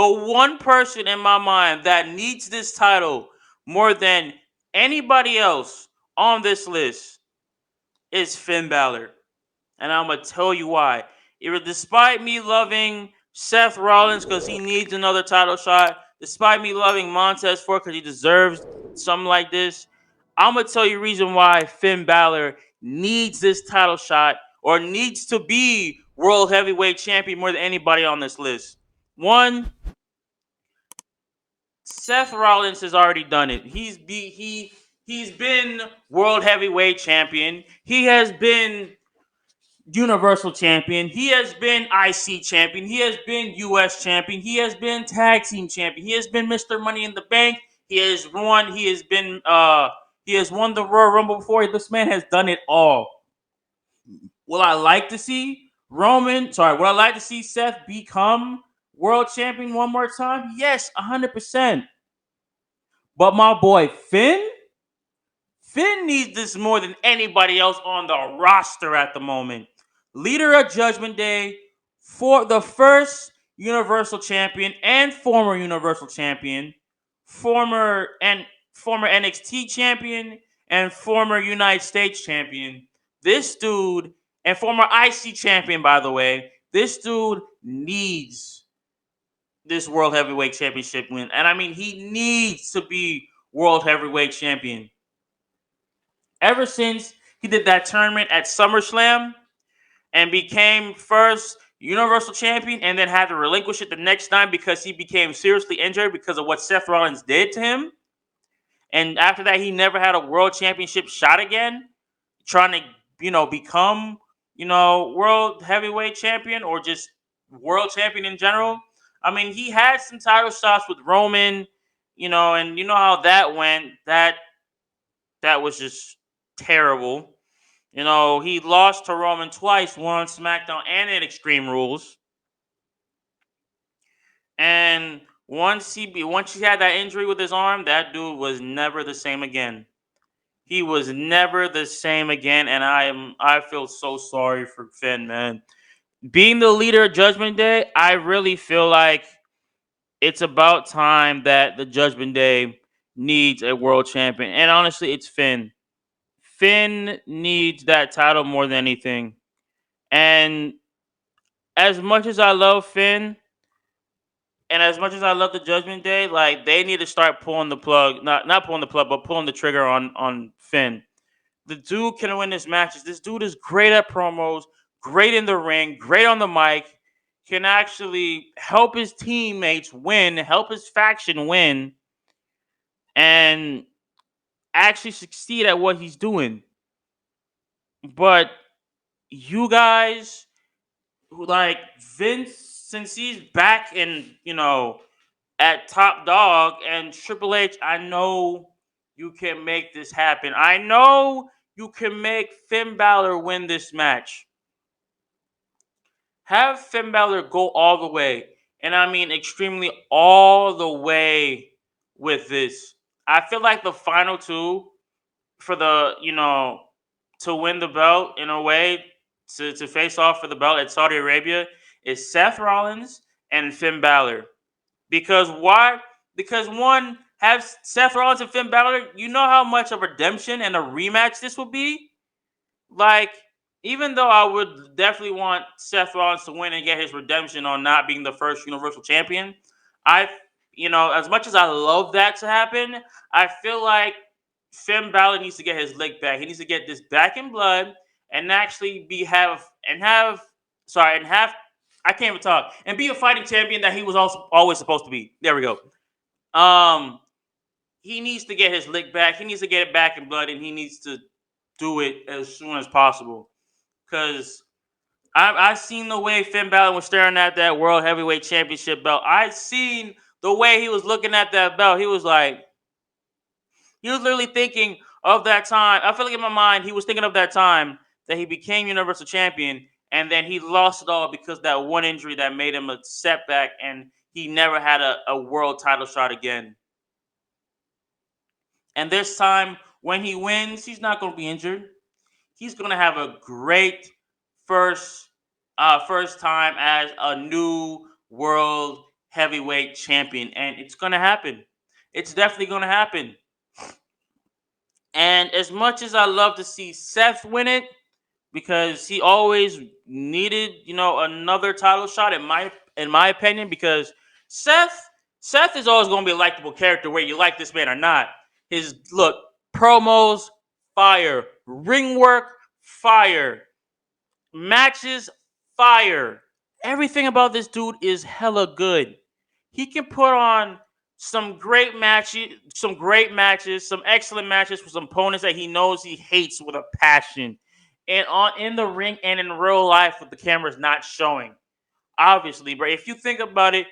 The one person in my mind that needs this title more than anybody else on this list is Finn Balor. And I'm going to tell you why. Even despite me loving Seth Rollins because he needs another title shot, despite me loving Montez Ford because he deserves something like this, I'm going to tell you the reason why Finn Balor needs this title shot or needs to be World Heavyweight Champion more than anybody on this list. One, Seth Rollins has already done it. He's been World Heavyweight Champion. He has been Universal Champion. He has been IC Champion. He has been US Champion. He has been Tag Team Champion. He has been Mr. Money in the Bank. He has won. He has won the Royal Rumble before. This man has done it all. Will I like to see Would I like to see Seth become World Champion one more time? Yes, 100%. But my boy Finn needs this more than anybody else on the roster at the moment. Leader of Judgment Day, for the first Universal Champion and former Universal Champion, former NXT Champion and former United States Champion. This dude and former IC Champion, by the way. This dude needs this World Heavyweight Championship win, and I mean he needs to be World Heavyweight Champion. Ever since he did that tournament at SummerSlam and became first Universal Champion and then had to relinquish it the next time because he became seriously injured because of what Seth Rollins did to him. And after that, he never had a World Championship shot again, trying to, become, World Heavyweight Champion or just World Champion in general. I mean, he had some title shots with Roman, and you know how that went. That was just terrible. He lost to Roman twice, one on SmackDown and in Extreme Rules. And once he had that injury with his arm, that dude was never the same again. He was never the same again, and I feel so sorry for Finn, man. Being the leader of Judgment Day, I really feel like it's about time that the Judgment Day needs a world champion. And honestly, it's Finn. Finn needs that title more than anything. And as much as I love Finn, and as much as I love the Judgment Day, like they need to start pulling the plug, not pulling the plug, but pulling the trigger on Finn. The dude can win his matches. This dude is great at promos, great in the ring, great on the mic. Can actually help his teammates win, help his faction win, and actually succeed at what he's doing. But you guys, who like Vince, since he's back in, at Top Dog and Triple H, I know you can make this happen. I know you can make Finn Balor win this match. Have Finn Balor go all the way. And I mean extremely all the way with this. I feel like the final two for the, to win the belt in a way, to face off for the belt at Saudi Arabia is Seth Rollins and Finn Balor. Because why? Because one, have Seth Rollins and Finn Balor, you know how much of redemption and a rematch this will be? Like, even though I would definitely want Seth Rollins to win and get his redemption on not being the first Universal Champion, as much as I love that to happen, I feel like Finn Balor needs to get his leg back. He needs to get this back in blood and actually have I can't even talk and be a fighting champion that he was also always supposed to be. There we go. He needs to get his lick back. He needs to get it back in blood, and he needs to do it as soon as possible. Because I've seen the way Finn Balor was staring at that World Heavyweight Championship belt. I've seen the way he was looking at that belt. He was literally thinking of that time. I feel like in my mind, he was thinking of that time that he became Universal Champion, and then he lost it all because of that one injury that made him a setback, and he never had a world title shot again. And this time, when he wins, he's not going to be injured. He's going to have a great first time as a new world heavyweight champion, and it's gonna happen. It's definitely gonna happen. And as much as I love to see Seth win it, because he always needed, another title shot in my opinion, because Seth Seth is always gonna be a likable character whether you like this man or not. His look, promos, fire, ring work, fire, matches, fire. Everything about this dude is hella good. He can put on some excellent matches with some opponents that he knows he hates with a passion. And on in the ring and in real life with the cameras not showing. Obviously, but if you think about it,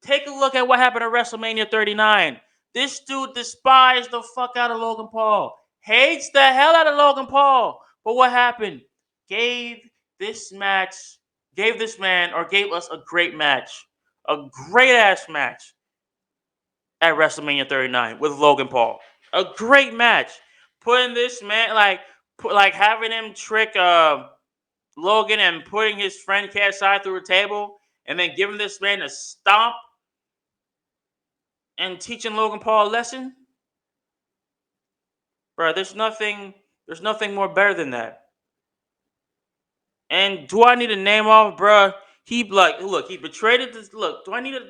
take a look at what happened at WrestleMania 39. This dude despised the fuck out of Logan Paul. Hates the hell out of Logan Paul. But what happened? Gave this match, gave this man, or gave us a great match. A great ass match at WrestleMania 39 with Logan Paul. A great match. Putting this man, having him trick Logan and putting his friend KSI through a table and then giving this man a stomp and teaching Logan Paul a lesson. Bro, there's nothing more better than that. And do I need to name off, bro? He betrayed this. Look, do I need to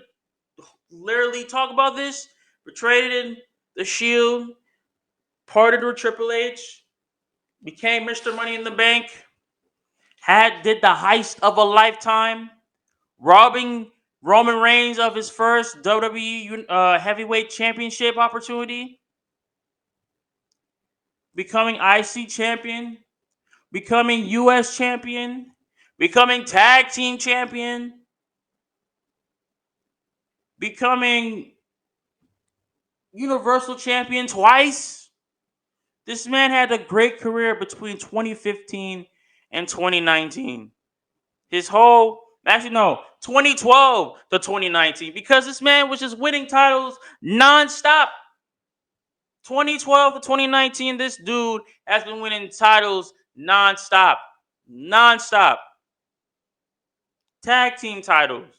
literally talk about this? Betrayed in the Shield, parted with Triple H, became Mr. Money in the Bank, did the heist of a lifetime, robbing Roman Reigns of his first WWE Heavyweight Championship opportunity, becoming IC champion, becoming US champion, becoming tag team champion, becoming Universal champion twice. This man had a great career between 2015 and 2019. His whole, actually no, 2012 to 2019, because this man was just winning titles nonstop. 2012 to 2019, this dude has been winning titles nonstop. Nonstop. Tag team titles,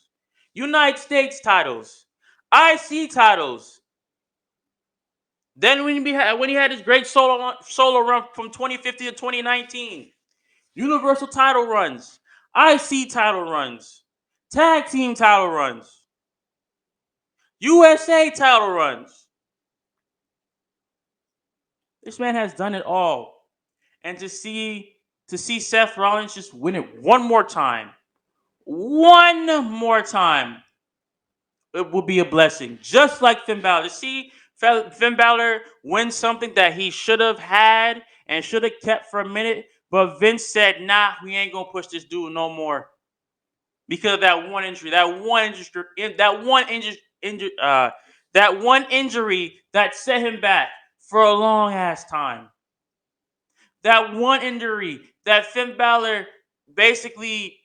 United States titles, IC titles. Then when he had his great solo run from 2015 to 2019, Universal title runs, IC title runs, tag team title runs, USA title runs. This man has done it all. And to see Seth Rollins just win it one more time, it would be a blessing. Just like Finn Balor. To see Finn Balor win something that he should have had and should have kept for a minute, but Vince said, "Nah, we ain't gonna push this dude no more," because of that one injury, that one injury that set him back for a long ass time. That one injury that Finn Balor basically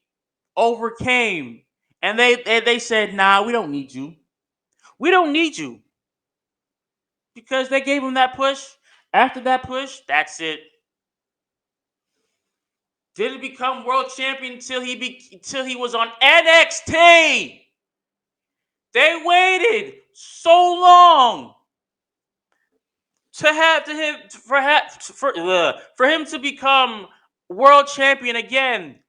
overcame, and they said, "Nah, we don't need you. We don't need you," because they gave him that push. After that push, that's it. Didn't become world champion until he was on NXT. They waited so long for him to become world champion again.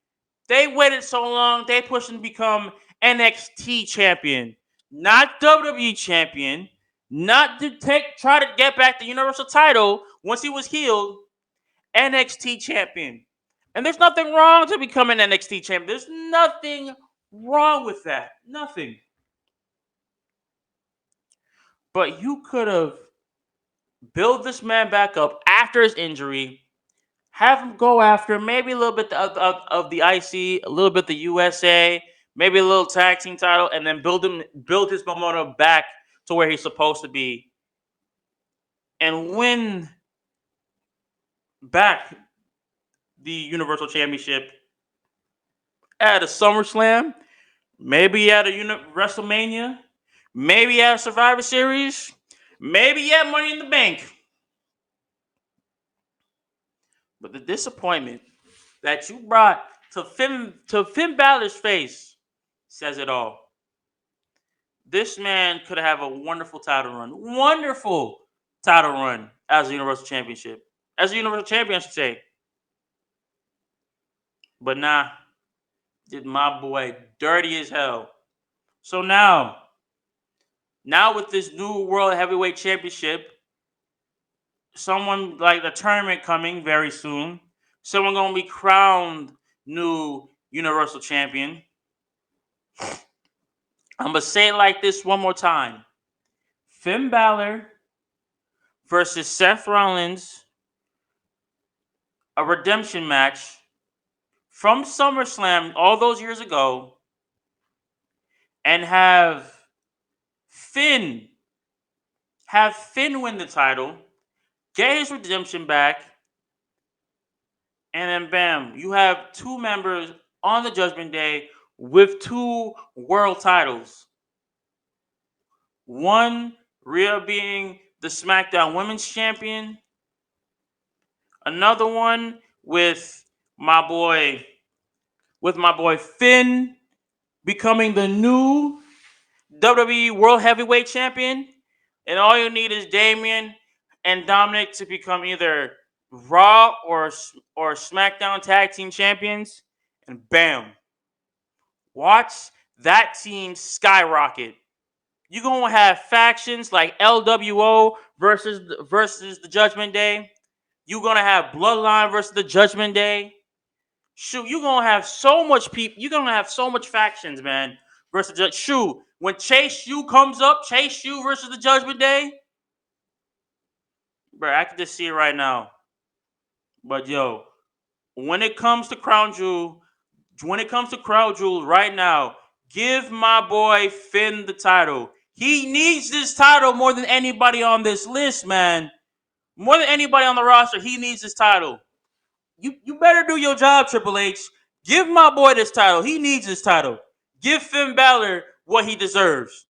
They waited so long. They pushed him to become NXT champion, not WWE champion, not to try to get back the Universal title once he was healed. NXT champion. And there's nothing wrong to become an NXT champion. There's nothing wrong with that. Nothing. But you could have built this man back up after his injury, have him go after maybe a little bit of the IC, a little bit the USA, maybe a little tag team title, and then build his momentum back to where he's supposed to be, and win back the Universal Championship at a SummerSlam, maybe at a WrestleMania, maybe at a Survivor Series, maybe at Money in the Bank. But the disappointment that you brought to Finn Balor's face says it all. This man could have a wonderful title run. Wonderful title run as a Universal Championship. As a Universal Champion, I should say. But nah, did my boy dirty as hell. So now with this new World Heavyweight Championship, someone like the tournament coming very soon, someone gonna be crowned new Universal Champion. I'm gonna say it like this one more time: Finn Balor versus Seth Rollins, a redemption match from SummerSlam all those years ago, and Finn have Finn win the title, get his redemption back, and then bam, you have two members on the Judgment Day with two world titles. One, Rhea being the SmackDown Women's Champion. Another one my boy, with my boy Finn becoming the new WWE World Heavyweight Champion. And all you need is Damian and Dominic to become either Raw or SmackDown Tag Team Champions. And bam. Watch that team skyrocket. You're going to have factions like LWO versus the Judgment Day. You're going to have Bloodline versus the Judgment Day. Shoot, you're going to have so much people. You're going to have so much factions, man, versus the shoot. When Chase U comes up, Chase U versus the Judgment Day. Bro, I can just see it right now. But yo, when it comes to Crown Jewel right now, give my boy Finn the title. He needs this title more than anybody on this list, man. More than anybody on the roster, he needs this title. You better do your job, Triple H. Give my boy this title. He needs this title. Give Finn Balor what he deserves.